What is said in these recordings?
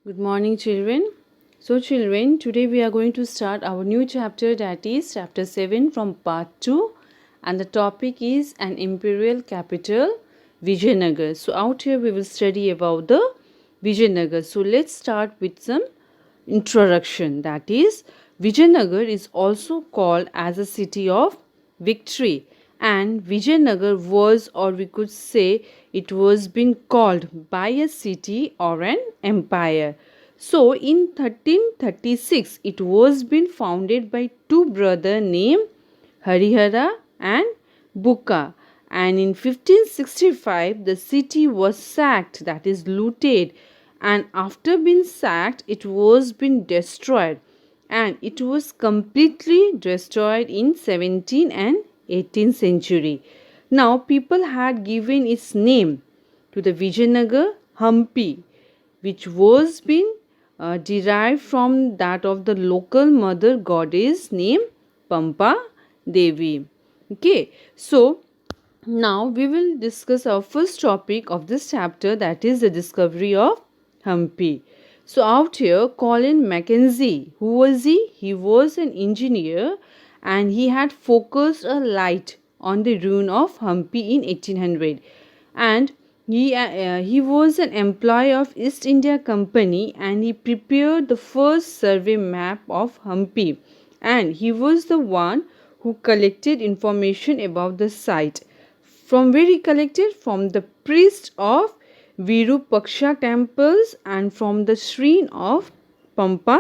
Good morning, children. So, children, today we are going to start our new chapter, that is chapter 7 from part 2, and the topic is an imperial capital, Vijaynagar. So, out here we will study about the Vijaynagar. So, let's start with some introduction. That is, Vijaynagar is also called as a city of victory, and Vijaynagar was, or we could say, it was been called by a city or an empire. So in 1336 it was been founded by two brothers named Harihara and Buka, and in 1565 the city was sacked, that is looted, and after being sacked it was been destroyed, and it was completely destroyed in 17th and 18th century. Now people had given its name to the Vijayanagar Hampi, which was been derived from that of the local mother goddess named Pampa Devi. Okay, so now we will discuss our first topic of this chapter, that is the discovery of Hampi. So out here, Colin Mackenzie, who was he? He was an engineer and he had focused a light on the ruin of Hampi in 1800, and he was an employee of East India Company and he prepared the first survey map of Hampi, and he was the one who collected information about the site. From where he collected? From the priest of Virupaksha temples and from the shrine of Pampa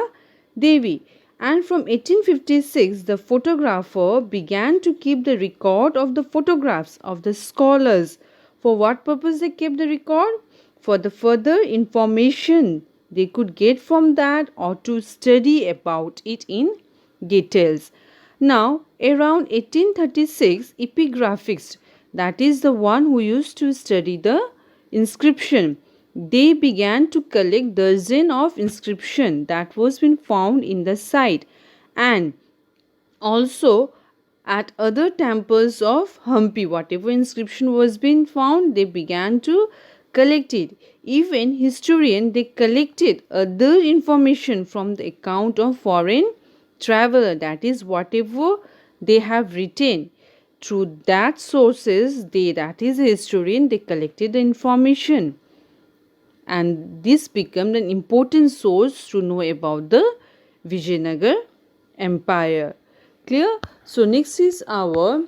Devi. And from 1856, the photographer began to keep the record of the photographs of the scholars. For what purpose they kept the record? For the further information they could get from that, or to study about it in details. Now, around 1836, epigraphists, that is the one who used to study the inscription, they began to collect dozens of inscription that was been found in the site, and also at other temples of Hampi, whatever inscription was being found, they began to collect it. Even historian, they collected other information from the account of foreign traveler, that is whatever they have written. Through that sources, they, that is a historian, they collected the information, and this became an important source to know about the Vijayanagar Empire. Clear? So next is our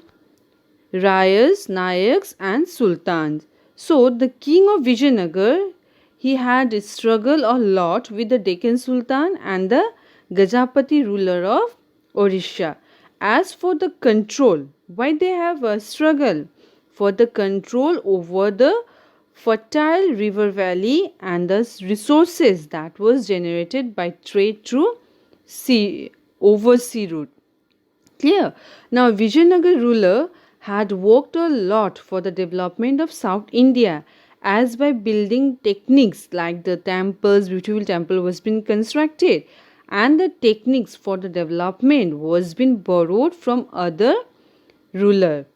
Rayas, Nayaks and Sultans. So the king of Vijayanagar, he had struggled a lot with the Deccan Sultan and the Gajapati ruler of Orissa. As for the control, why they have a struggle? For the control over the fertile river valley and the resources that was generated by trade through sea, over sea route. Clear? Now, Vijayanagar ruler had worked a lot for the development of South India, as by building techniques like the temples, beautiful temple was being constructed, and the techniques for the development was being borrowed from other ruler.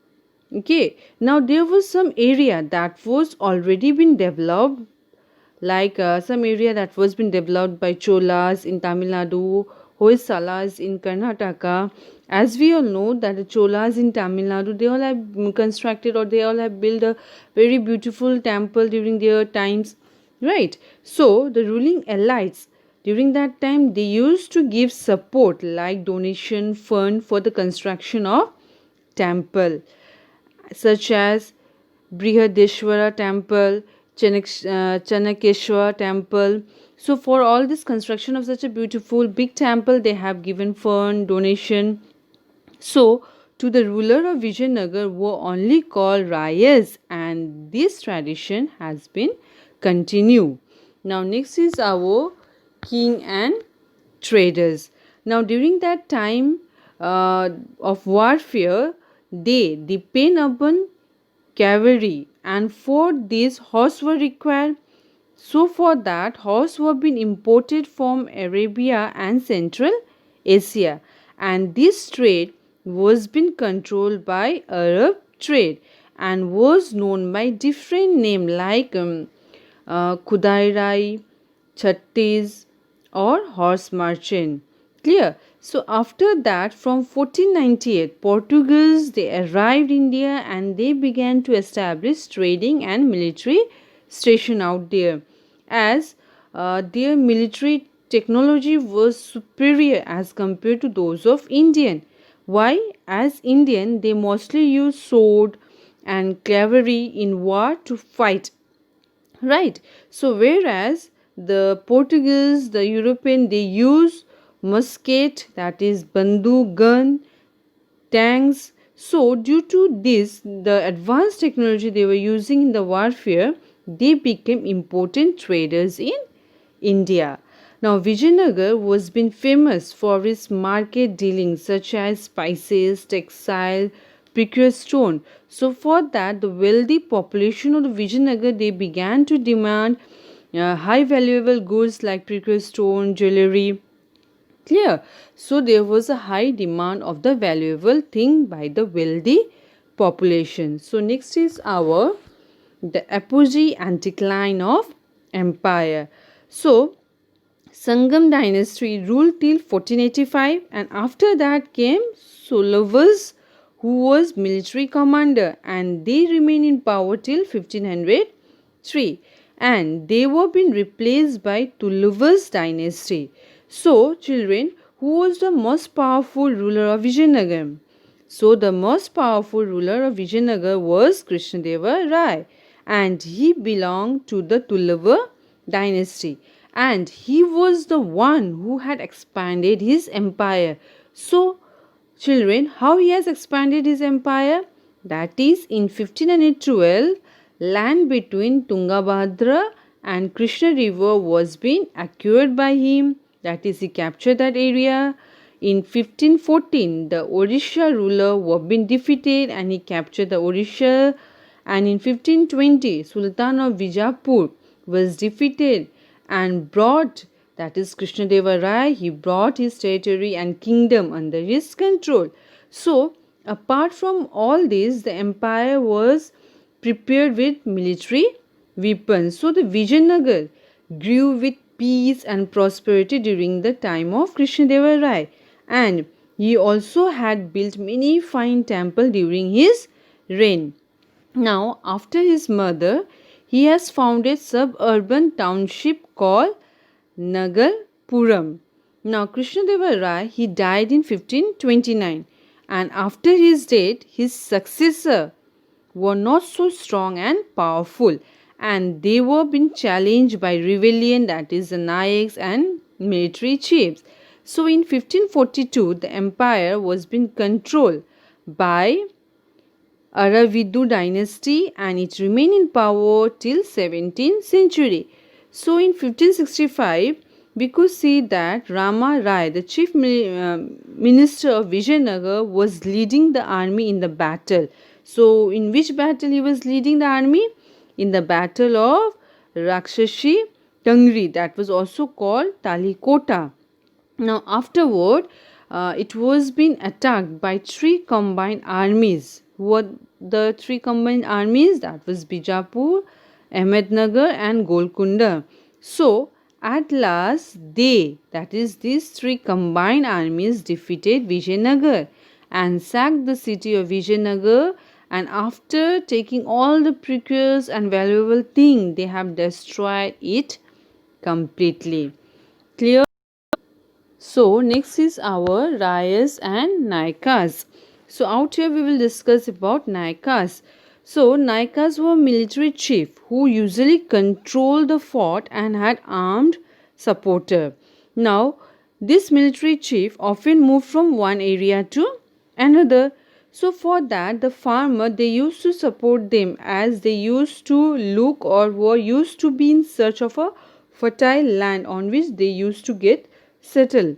Okay, now there was some area that was already been developed, like some area that was been developed by Cholas in Tamil Nadu, Hoysalas in Karnataka. As we all know that the Cholas in Tamil Nadu, they all have constructed or they all have built a very beautiful temple during their times, right? So the ruling elites during that time, they used to give support like donation fund for the construction of temple, such as Brihadeshwara temple, Chanakeshwar temple. So for all this construction of such a beautiful big temple, they have given fund, donation. So to the ruler of Vijayanagar were only called Rayas, and this tradition has been continued. Now next is our king and traders. Now during that time of warfare, they depend upon cavalry, and for this horse were required. So for that, horse were being imported from Arabia and Central Asia, and this trade was being controlled by Arab trade and was known by different name like Kudairai, chattis, or horse merchant. Clear? So after that, from 1498, Portuguese they arrived India and they began to establish trading and military station out there, as their military technology was superior as compared to those of Indian. Why? As Indian, they mostly use sword and cavalry in war to fight, right? So whereas the Portuguese, the European, they use musket, that is banduk gun, tanks. So due to this, the advanced technology they were using in the warfare, they became important traders in India. Now Vijaynagar was been famous for its market dealings such as spices, textile, precious stone. So for that, the wealthy population of the Vijayanagar they began to demand high valuable goods like precious stone, jewelry. Clear? So there was a high demand of the valuable thing by the wealthy population. So next is our the apogee and decline of empire. So Sangam dynasty ruled till 1485, and after that came Sulavas, who was military commander, and they remained in power till 1503, and they were being replaced by Tulavas dynasty. So children, who was the most powerful ruler of Vijayanagar? So the most powerful ruler of Vijayanagar was Krishnadeva Rai, and he belonged to the Tulava dynasty, and he was the one who had expanded his empire. So children, how he has expanded his empire? That is, in 1512, land between Tungabhadra and Krishna river was being acquired by him. That is, he captured that area. In 1514, the Odisha ruler was been defeated and he captured the Odisha. And in 1520, Sultan of Vijapur was defeated and brought, that is Krishnadeva Rai, he brought his territory and kingdom under his control. So apart from all this, the empire was prepared with military weapons. So the Vijayanagar grew with peace and prosperity during the time of Krishnadeva Rai, and he also had built many fine temples during his reign. Now, after his mother, he has founded suburban township called Nagarpuram. Now, Krishnadeva Rai, he died in 1529, and after his death, his successor were not so strong and powerful, and they were being challenged by rebellion, that is the Nayaks and military chiefs. So in 1542, the empire was being controlled by Aravidu dynasty, and it remained in power till 17th century. So in 1565, we could see that Rama Rai, the chief minister of Vijayanagar, was leading the army in the battle. So in which battle he was leading the army? In the battle of Rakshashi Tangri, that was also called Talikota. Now afterward, it was being attacked by three combined armies. Who were the three combined armies? That was Bijapur, Ahmednagar and Golconda. So at last they, that is these three combined armies, defeated Vijayanagar and sacked the city of Vijayanagar, and after taking all the precious and valuable things, they have destroyed it completely. Clear? So next is our Rayas and Nagas. So out here we will discuss about Nagas. So Nagas were military chief who usually controlled the fort and had armed supporter. Now this military chief often moved from one area to another. So for that, the farmer they used to support them, as they used to look or were used to be in search of a fertile land on which they used to get settled.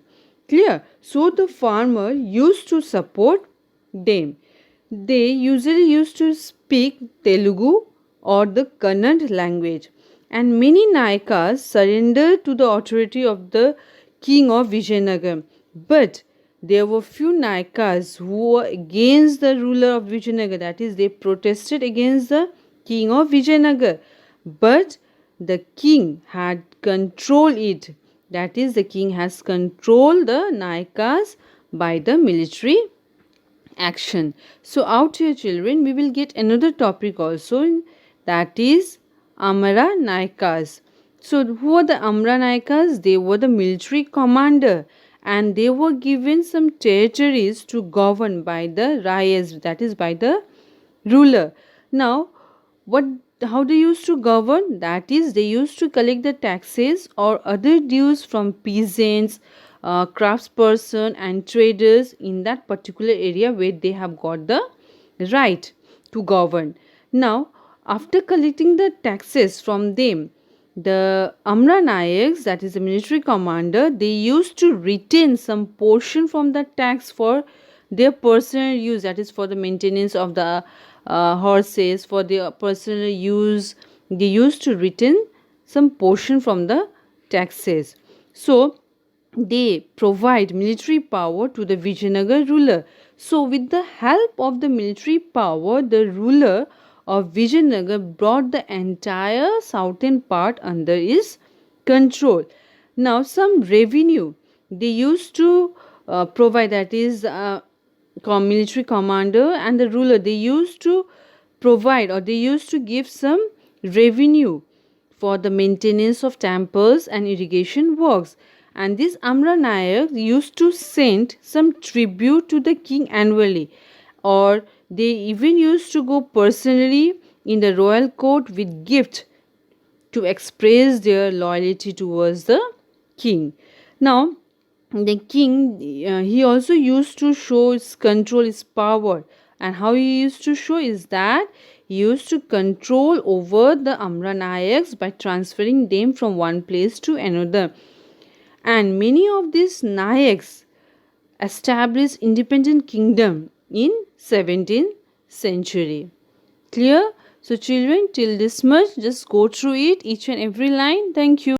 Clear? So the farmer used to support them. They usually used to speak Telugu or the Kannada language, and many Nayakas surrendered to the authority of the king of Vijayanagar. But there were few Nayakas who were against the ruler of Vijayanagar, that is, they protested against the king of Vijayanagar. But the king had control it. That is, the king has controlled the Nayakas by the military action. So out here children, we will get another topic also, that is Amara Nayakas. So who are the Amara Nayakas? They were the military commander and they were given some territories to govern by the Rayas, that is by the ruler. Now what, how they used to govern? That is, they used to collect the taxes or other dues from peasants, craftsperson and traders in that particular area where they have got the right to govern. Now after collecting the taxes from them, the Amra Nayaks, that is the military commander, they used to retain some portion from the tax for their personal use, that is for the maintenance of the horses, for their personal use. They used to retain some portion from the taxes. So they provide military power to the Vijaynagar ruler. So with the help of the military power, the ruler of Vijaynagar brought the entire southern part under his control. Now some revenue they used to provide, that is military commander and the ruler, they used to provide or they used to give some revenue for the maintenance of temples and irrigation works. And this Amra Nayak used to send some tribute to the king annually, or they even used to go personally in the royal court with gift to express their loyalty towards the king. Now the king, he also used to show his control, his power, and how he used to show is that he used to control over the Amra Nayaks by transferring them from one place to another. And many of these Nayaks established independent kingdom in 17th century. Clear? So children, till this much, just go through it, each and every line. Thank you.